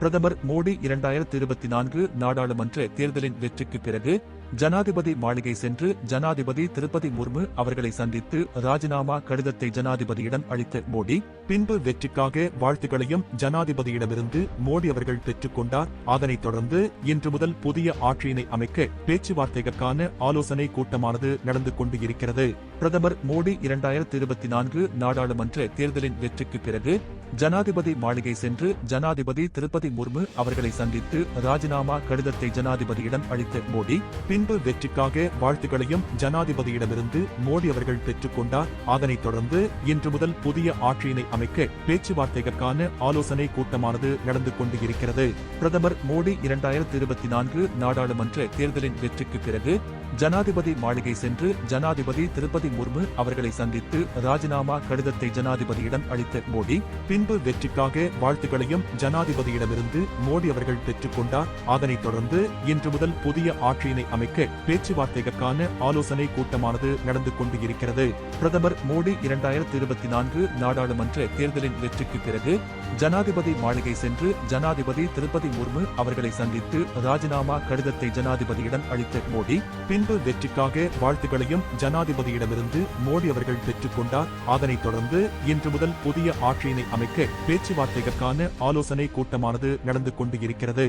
பிரதமர் மோடி 2024 நாடாளுமன்ற தேர்தலின் வெற்றிக்கு பிறகு ஜனாதிபதி மாளிகை சென்று ஜனாதிபதி திரௌபதி முர்மு அவர்களை சந்தித்து ராஜினாமா கடிதத்தை ஜனாதிபதியிடம் அளித்த மோடி பின்பு வெற்றிக்காக வாழ்த்துக்களையும் ஜனாதிபதியிடமிருந்து மோடி அவர்கள் பெற்றுக் கொண்டார். அதனைத் தொடர்ந்து இன்று முதல் புதிய ஆட்சியினை அமைக்க பேச்சுவார்த்தைகளுக்கான ஆலோசனை கூட்டமானது நடந்து கொண்டு இருக்கிறது. பிரதமர் மோடி 2024 நாடாளுமன்ற தேர்தலின் வெற்றிக்கு பிறகு ஜனாதிபதி மாளிகை சென்று ஜனாதிபதி திரௌபதி முர்மு அவர்களை சந்தித்து ராஜினாமா கடிதத்தை ஜனாதிபதியிடம் அளித்த மோடி பின்பு வெற்றிக்காக வாழ்த்துக்களையும் ஜனாதிபதியிடமிருந்து மோடி அவர்கள் பெற்றுக் கொண்டார். அதனைத் தொடர்ந்து இன்று முதல் புதிய ஆட்சியினை அமைக்க பேச்சுவார்த்தைகளுக்கான ஆலோசனை கூட்டமானது நடந்து கொண்டு இருக்கிறது. பிரதமர் மோடி 2024 நாடாளுமன்ற தேர்தலின் வெற்றிக்கு பிறகு ஜனாதிபதி மாளிகை சென்று ஜனாதிபதி திரௌபதி முர்மு அவர்களை சந்தித்து ராஜினாமா கடிதத்தை ஜனாதிபதியிடம் அளித்த மோடி பின்பு வெற்றிக்காக வாழ்த்துக்களையும் ஜனாதிபதியிடமிருந்து மோடி அவர்கள் பெற்றுக் கொண்டார். அதனைத் தொடர்ந்து இன்று முதல் புதிய ஆட்சியினை அமைக்க பேச்சுவார்த்தைகளுக்கான ஆலோசனை கூட்டமானது நடந்து கொண்டு இருக்கிறது. பிரதமர் மோடி 2024 நாடாளுமன்ற தேர்தலின் வெற்றிக்கு பிறகு ஜனாதிபதி மாளிகை சென்று ஜனாதிபதி திரௌபதி முர்மு அவர்களை சந்தித்து ராஜினாமா கடிதத்தை ஜனாதிபதியிடம் அளித்த மோடி பின்பு வெற்றிக்காக வாழ்த்துக்களையும் ஜனாதிபதியிடமிருந்து மோடி அவர்கள் பெற்றுக் கொண்டார். அதனைத் தொடர்ந்து இன்று முதல் புதிய ஆட்சியினை அமைக்க பேச்சுவார்த்தைகளுக்கான ஆலோசனை கூட்டமானது நடந்து கொண்டு இருக்கிறது.